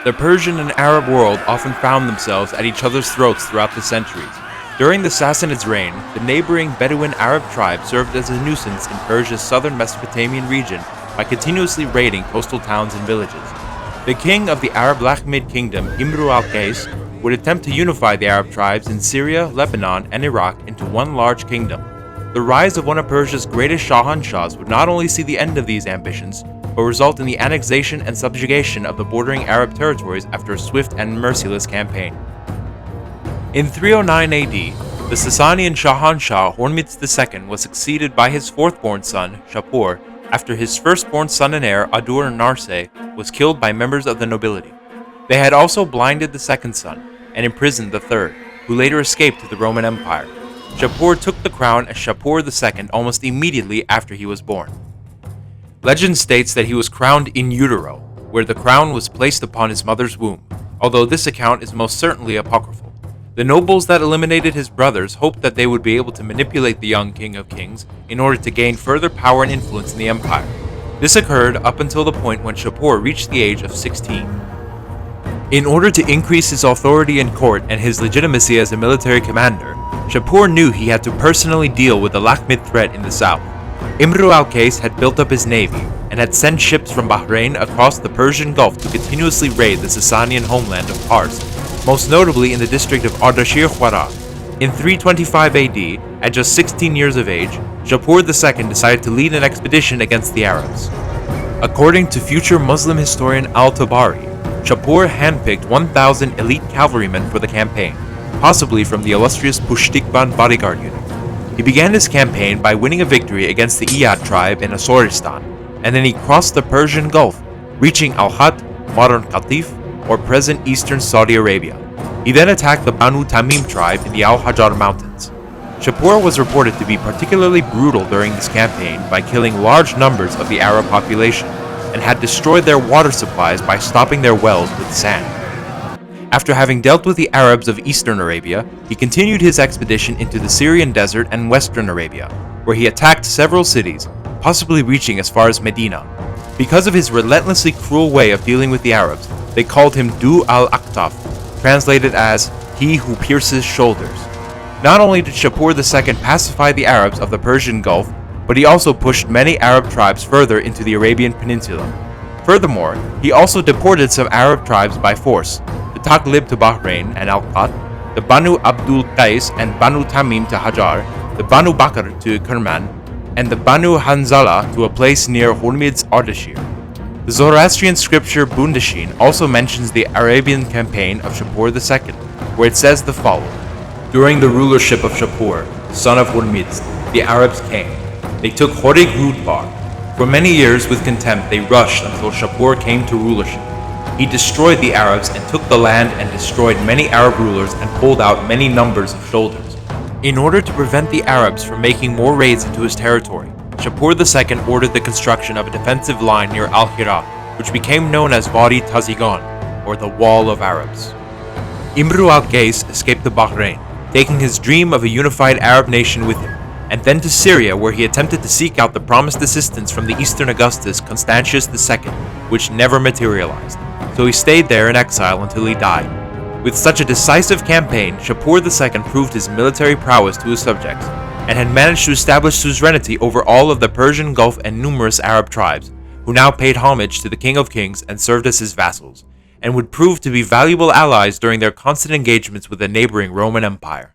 The Persian and Arab world often found themselves at each other's throats throughout the centuries. During the Sassanids' reign, the neighboring Bedouin Arab tribe served as a nuisance in Persia's southern Mesopotamian region by continuously raiding coastal towns and villages. The king of the Arab Lakhmid kingdom, Imru al-Qais, would attempt to unify the Arab tribes in Syria, Lebanon, and Iraq into one large kingdom. The rise of one of Persia's greatest Shahanshahs would not only see the end of these ambitions, but result in the annexation and subjugation of the bordering Arab territories after a swift and merciless campaign. In 309 AD, the Sasanian Shahanshah Hormizd II was succeeded by his fourth-born son, Shapur, after his firstborn son and heir, Adur-Narse, was killed by members of the nobility. They had also blinded the second son and imprisoned the third, who later escaped to the Roman Empire. Shapur took the crown as Shapur II almost immediately after he was born. Legend states that he was crowned in utero, where the crown was placed upon his mother's womb, although this account is most certainly apocryphal. The nobles that eliminated his brothers hoped that they would be able to manipulate the young King of Kings in order to gain further power and influence in the empire. This occurred up until the point when Shapur reached the age of 16. In order to increase his authority in court and his legitimacy as a military commander, Shapur knew he had to personally deal with the Lakhmid threat in the south. Imru al-Qais had built up his navy and had sent ships from Bahrain across the Persian Gulf to continuously raid the Sasanian homeland of Pars, most notably in the district of Ardashir-Khwara. In 325 AD, at just 16 years of age, Shapur II decided to lead an expedition against the Arabs. According to future Muslim historian al-Tabari, Shapur handpicked 1,000 elite cavalrymen for the campaign, possibly from the illustrious Pushtikvan bodyguard unit. He began his campaign by winning a victory against the Iyad tribe in Asoristan, and then he crossed the Persian Gulf, reaching Al-Hat, modern Qatif, or present eastern Saudi Arabia. He then attacked the Banu Tamim tribe in the Al-Hajar Mountains. Shapur was reported to be particularly brutal during this campaign by killing large numbers of the Arab population, and had destroyed their water supplies by stopping their wells with sand. After having dealt with the Arabs of eastern Arabia, he continued his expedition into the Syrian desert and western Arabia, where he attacked several cities, possibly reaching as far as Medina. Because of his relentlessly cruel way of dealing with the Arabs, they called him Du al-Aqtaf, translated as he who pierces shoulders. Not only did Shapur II pacify the Arabs of the Persian Gulf, but he also pushed many Arab tribes further into the Arabian Peninsula. Furthermore, he also deported some Arab tribes by force, the Taghlib to Bahrain and Al-Qat, the Banu Abdul Qais and Banu Tamim to Hajar, the Banu Bakr to Kerman, and the Banu Hanzala to a place near Hormiz's Ardashir. The Zoroastrian scripture Bundashin also mentions the Arabian campaign of Shapur II, where it says the following: During the rulership of Shapur, son of Hormizd, the Arabs came. They took Horig Rudbar. For many years with contempt they rushed until Shapur came to rulership. He destroyed the Arabs and took the land and destroyed many Arab rulers and pulled out many numbers of shoulders. In order to prevent the Arabs from making more raids into his territory, Shapur II ordered the construction of a defensive line near Al-Hira, which became known as Wadi Tazigan, or the Wall of Arabs. Imru al-Qais escaped to Bahrain, taking his dream of a unified Arab nation with him, and then to Syria, where he attempted to seek out the promised assistance from the Eastern Augustus Constantius II, which never materialized, so he stayed there in exile until he died. With such a decisive campaign, Shapur II proved his military prowess to his subjects, and had managed to establish suzerainty over all of the Persian Gulf and numerous Arab tribes, who now paid homage to the King of Kings and served as his vassals, and would prove to be valuable allies during their constant engagements with the neighboring Roman Empire.